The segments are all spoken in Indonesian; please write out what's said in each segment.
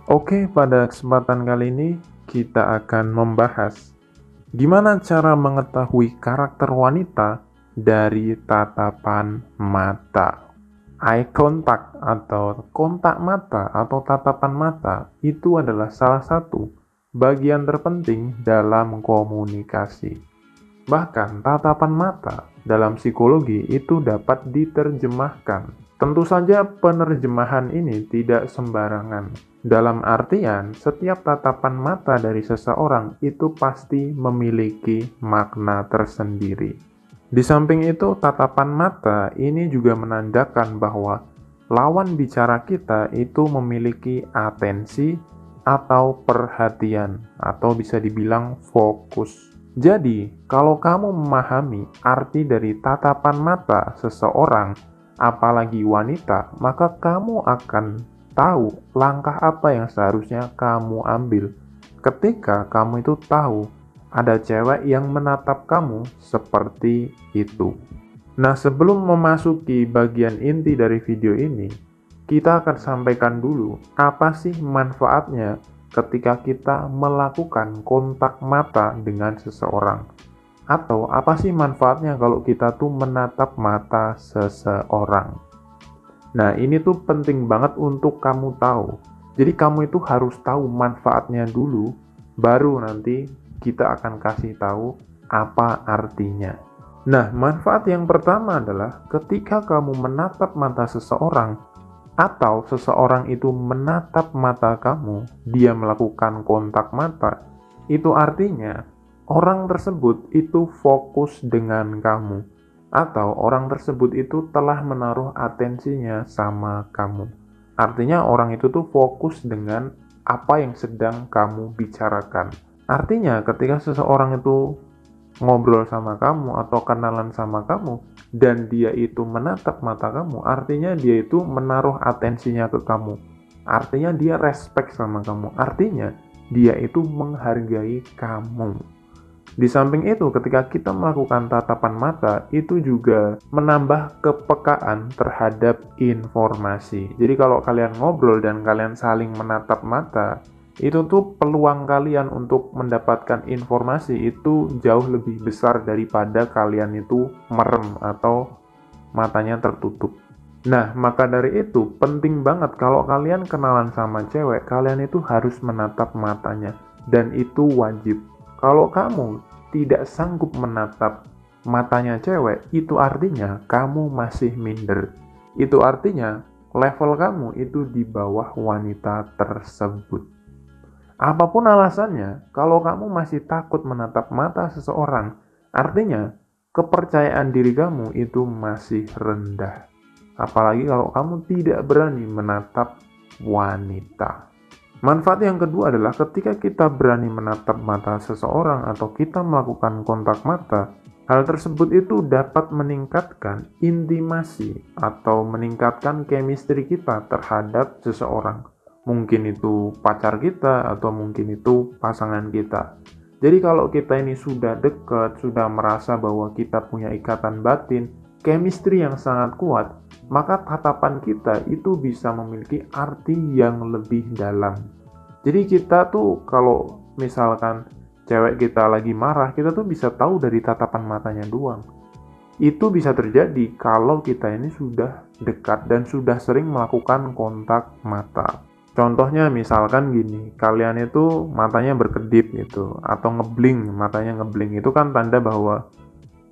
Oke, pada kesempatan kali ini kita akan membahas gimana cara mengetahui karakter wanita dari tatapan mata. Eye contact atau kontak mata atau tatapan mata itu adalah salah satu bagian terpenting dalam komunikasi. Bahkan tatapan mata dalam psikologi itu dapat diterjemahkan. Tentu saja penerjemahan ini tidak sembarangan. Dalam artian, setiap tatapan mata dari seseorang itu pasti memiliki makna tersendiri. Di samping itu, tatapan mata ini juga menandakan bahwa lawan bicara kita itu memiliki atensi atau perhatian, atau bisa dibilang fokus. Jadi, kalau kamu memahami arti dari tatapan mata seseorang, apalagi wanita, maka kamu akan tahu langkah apa yang seharusnya kamu ambil ketika kamu itu tahu ada cewek yang menatap kamu seperti itu. Nah, sebelum memasuki bagian inti dari video ini, kita akan sampaikan dulu apa sih manfaatnya ketika kita melakukan kontak mata dengan seseorang. Atau apa sih manfaatnya kalau kita tuh menatap mata seseorang. Nah, ini tuh penting banget untuk kamu tahu. Jadi kamu itu harus tahu manfaatnya dulu, baru nanti kita akan kasih tahu apa artinya. Nah, manfaat yang pertama adalah ketika kamu menatap mata seseorang, atau seseorang itu menatap mata kamu, dia melakukan kontak mata, itu artinya orang tersebut itu fokus dengan kamu, atau orang tersebut itu telah menaruh atensinya sama kamu. Artinya orang itu tuh fokus dengan apa yang sedang kamu bicarakan. Artinya ketika seseorang itu ngobrol sama kamu atau kenalan sama kamu dan dia itu menatap mata kamu, artinya dia itu menaruh atensinya ke kamu, artinya dia respect sama kamu, artinya dia itu menghargai kamu. Di samping itu, ketika kita melakukan tatapan mata, itu juga menambah kepekaan terhadap informasi. Jadi kalau kalian ngobrol dan kalian saling menatap mata, itu tuh peluang kalian untuk mendapatkan informasi itu jauh lebih besar daripada kalian itu merem atau matanya tertutup. Nah, maka dari itu penting banget kalau kalian kenalan sama cewek, kalian itu harus menatap matanya, dan itu wajib. Kalau kamu tidak sanggup menatap matanya cewek, itu artinya kamu masih minder. Itu artinya level kamu itu di bawah wanita tersebut. Apapun alasannya, kalau kamu masih takut menatap mata seseorang, artinya kepercayaan diri kamu itu masih rendah. Apalagi kalau kamu tidak berani menatap wanita. Manfaat yang kedua adalah ketika kita berani menatap mata seseorang atau kita melakukan kontak mata, hal tersebut itu dapat meningkatkan intimasi atau meningkatkan chemistry kita terhadap seseorang. Mungkin itu pacar kita atau mungkin itu pasangan kita. Jadi kalau kita ini sudah dekat, sudah merasa bahwa kita punya ikatan batin, chemistry yang sangat kuat, maka tatapan kita itu bisa memiliki arti yang lebih dalam. Jadi kita tuh kalau misalkan cewek kita lagi marah, kita tuh bisa tahu dari tatapan matanya doang. Itu bisa terjadi kalau kita ini sudah dekat dan sudah sering melakukan kontak mata. Contohnya misalkan gini, kalian itu matanya berkedip gitu, atau ngebling, matanya ngebling, itu kan tanda bahwa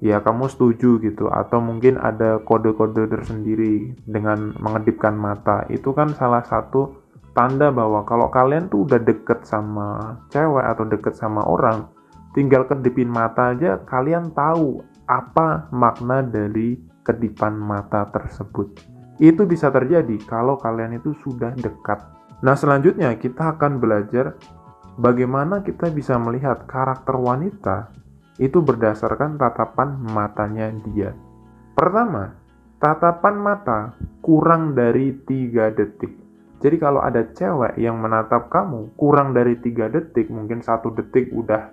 ya kamu setuju gitu, atau mungkin ada kode-kode tersendiri dengan mengedipkan mata. Itu kan salah satu tanda bahwa kalau kalian tuh udah deket sama cewek atau deket sama orang, tinggal kedipin mata aja kalian tahu apa makna dari kedipan mata tersebut. Itu bisa terjadi kalau kalian itu sudah dekat. Nah, selanjutnya kita akan belajar bagaimana kita bisa melihat karakter wanita itu berdasarkan tatapan matanya dia. Pertama, tatapan mata kurang dari 3 detik. Jadi kalau ada cewek yang menatap kamu kurang dari 3 detik, mungkin 1 detik udah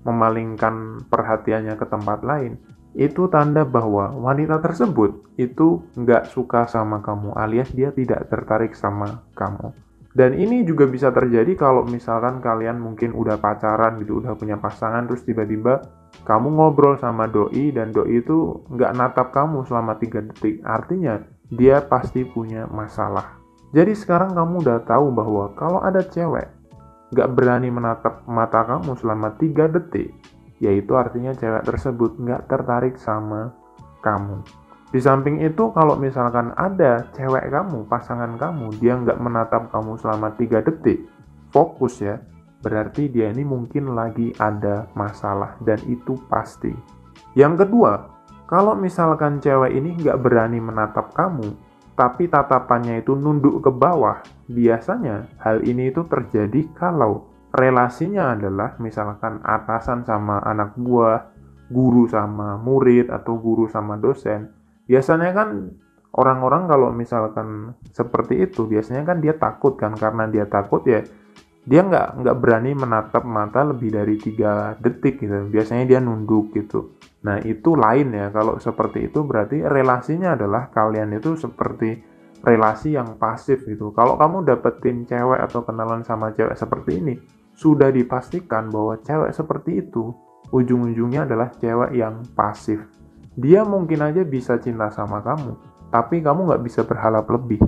memalingkan perhatiannya ke tempat lain, itu tanda bahwa wanita tersebut itu nggak suka sama kamu, alias dia tidak tertarik sama kamu. Dan ini juga bisa terjadi kalau misalkan kalian mungkin udah pacaran gitu, udah punya pasangan, terus tiba-tiba kamu ngobrol sama doi dan doi itu nggak natap kamu selama 3 detik. Artinya dia pasti punya masalah. Jadi sekarang kamu udah tahu bahwa kalau ada cewek nggak berani menatap mata kamu selama 3 detik, yaitu artinya cewek tersebut nggak tertarik sama kamu. Di samping itu, kalau misalkan ada cewek kamu, pasangan kamu, dia nggak menatap kamu selama 3 detik, fokus ya, berarti dia ini mungkin lagi ada masalah, dan itu pasti. Yang kedua, kalau misalkan cewek ini nggak berani menatap kamu, tapi tatapannya itu nunduk ke bawah, biasanya hal ini itu terjadi kalau relasinya adalah misalkan atasan sama anak buah, guru sama murid, atau guru sama dosen. Biasanya kan orang-orang kalau misalkan seperti itu, biasanya kan dia takut kan, karena dia takut ya dia nggak berani menatap mata lebih dari 3 detik gitu. Biasanya dia nunduk gitu. Nah itu lain ya, kalau seperti itu berarti relasinya adalah kalian itu seperti relasi yang pasif gitu. Kalau kamu dapetin cewek atau kenalan sama cewek seperti ini, sudah dipastikan bahwa cewek seperti itu ujung-ujungnya adalah cewek yang pasif. Dia mungkin aja bisa cinta sama kamu, tapi kamu nggak bisa berharap lebih.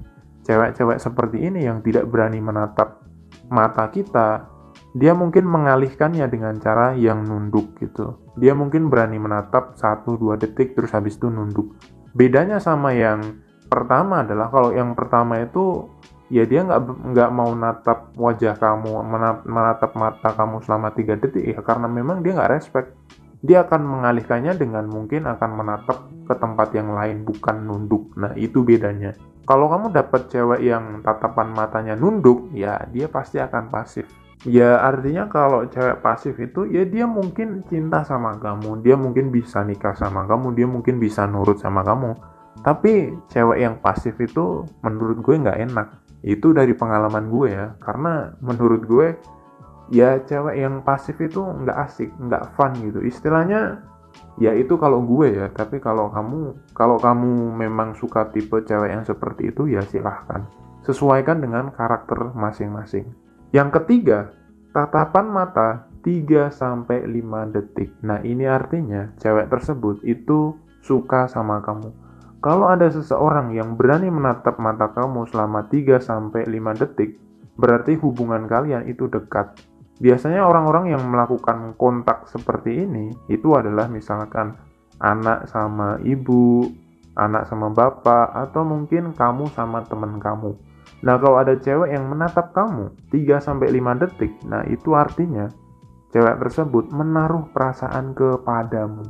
Cewek-cewek seperti ini yang tidak berani menatap mata kita, dia mungkin mengalihkannya dengan cara yang nunduk gitu. Dia mungkin berani menatap 1-2 detik terus habis itu nunduk. Bedanya sama yang pertama adalah kalau yang pertama itu ya dia nggak mau natap wajah kamu, menatap mata kamu selama 3 detik ya karena memang dia nggak respect. Dia akan mengalihkannya dengan mungkin akan menatap ke tempat yang lain, bukan nunduk. Nah, itu bedanya. Kalau kamu dapat cewek yang tatapan matanya nunduk, ya dia pasti akan pasif. Ya, artinya kalau cewek pasif itu, ya dia mungkin cinta sama kamu, dia mungkin bisa nikah sama kamu, dia mungkin bisa nurut sama kamu. Tapi cewek yang pasif itu menurut gue nggak enak. Itu dari pengalaman gue ya, karena menurut gue ya cewek yang pasif itu nggak asik, nggak fun gitu. Istilahnya ya itu kalau gue ya, tapi kalau kamu memang suka tipe cewek yang seperti itu ya silahkan. Sesuaikan dengan karakter masing-masing. Yang ketiga, tatapan mata 3-5 detik. Nah, ini artinya cewek tersebut itu suka sama kamu. Kalau ada seseorang yang berani menatap mata kamu selama 3-5 detik, berarti hubungan kalian itu dekat. Biasanya orang-orang yang melakukan kontak seperti ini itu adalah misalkan anak sama ibu, anak sama bapak, atau mungkin kamu sama teman kamu. Nah, kalau ada cewek yang menatap kamu 3-5 detik, nah itu artinya cewek tersebut menaruh perasaan kepadamu.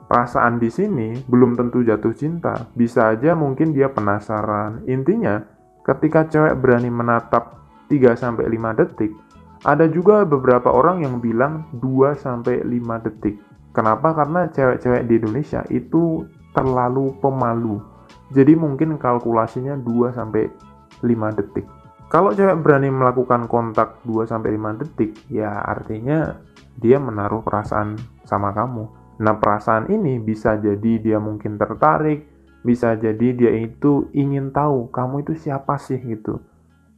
Perasaan di sini belum tentu jatuh cinta, bisa aja mungkin dia penasaran. Intinya, ketika cewek berani menatap 3-5 detik, ada juga beberapa orang yang bilang 2-5 detik. Kenapa? Karena cewek-cewek di Indonesia itu terlalu pemalu. Jadi mungkin kalkulasinya 2-5 detik. Kalau cewek berani melakukan kontak 2-5 detik, ya artinya dia menaruh perasaan sama kamu. Nah, perasaan ini bisa jadi dia mungkin tertarik, bisa jadi dia itu ingin tahu kamu itu siapa sih gitu.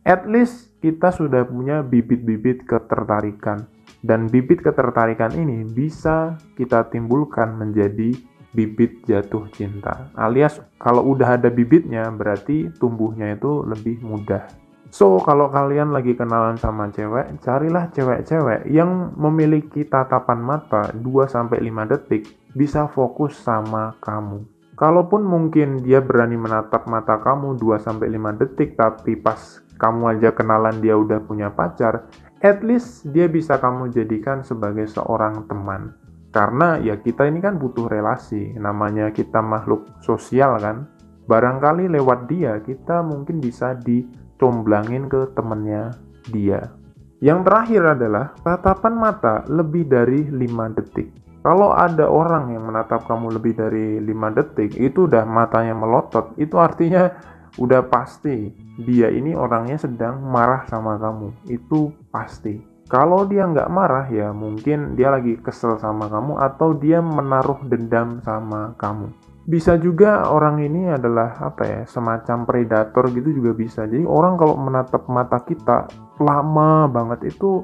At least kita sudah punya bibit-bibit ketertarikan. Dan bibit ketertarikan ini bisa kita timbulkan menjadi bibit jatuh cinta. Alias kalau udah ada bibitnya berarti tumbuhnya itu lebih mudah. So, kalau kalian lagi kenalan sama cewek, carilah cewek-cewek yang memiliki tatapan mata 2-5 detik bisa fokus sama kamu. Kalaupun mungkin dia berani menatap mata kamu 2-5 detik, tapi pas kamu aja kenalan dia udah punya pacar, at least dia bisa kamu jadikan sebagai seorang teman. Karena ya kita ini kan butuh relasi, namanya kita makhluk sosial kan. Barangkali lewat dia kita mungkin bisa dicomblangin ke temennya dia. Yang terakhir adalah tatapan mata lebih dari 5 detik. Kalau ada orang yang menatap kamu lebih dari 5 detik, itu udah matanya melotot, itu artinya udah pasti dia ini orangnya sedang marah sama kamu. Itu pasti. Kalau dia nggak marah ya mungkin dia lagi kesel sama kamu atau dia menaruh dendam sama kamu. Bisa juga orang ini adalah semacam predator gitu juga bisa. Jadi orang kalau menatap mata kita lama banget itu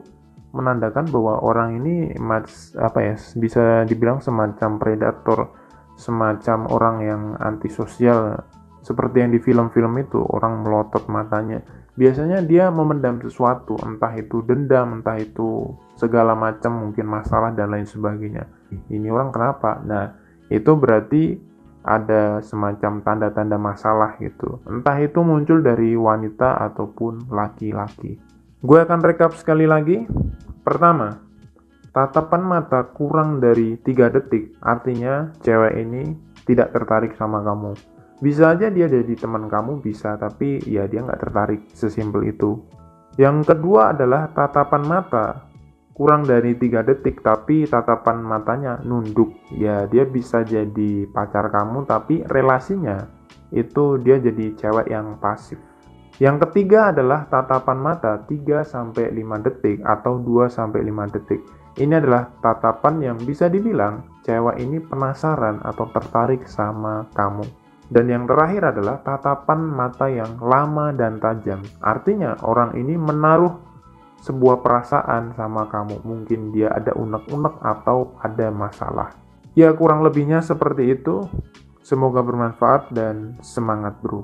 menandakan bahwa orang ini bisa dibilang semacam predator, semacam orang yang antisosial, seperti yang di film-film itu orang melotot matanya. Biasanya dia memendam sesuatu, entah itu dendam, entah itu segala macam, mungkin masalah dan lain sebagainya. Ini orang kenapa? Nah, itu berarti ada semacam tanda-tanda masalah gitu. Entah itu muncul dari wanita ataupun laki-laki. Gue akan rekap sekali lagi. Pertama, tatapan mata kurang dari 3 detik, artinya cewek ini tidak tertarik sama kamu. Bisa aja dia jadi teman kamu, bisa, tapi ya dia nggak tertarik, sesimpel itu. Yang kedua adalah tatapan mata kurang dari 3 detik, tapi tatapan matanya nunduk. Ya, dia bisa jadi pacar kamu, tapi relasinya itu dia jadi cewek yang pasif. Yang ketiga adalah tatapan mata 3-5 detik atau 2-5 detik. Ini adalah tatapan yang bisa dibilang cewek ini penasaran atau tertarik sama kamu. Dan yang terakhir adalah tatapan mata yang lama dan tajam. Artinya orang ini menaruh sebuah perasaan sama kamu. Mungkin dia ada unek-unek atau ada masalah. Ya, kurang lebihnya seperti itu. Semoga bermanfaat dan semangat bro.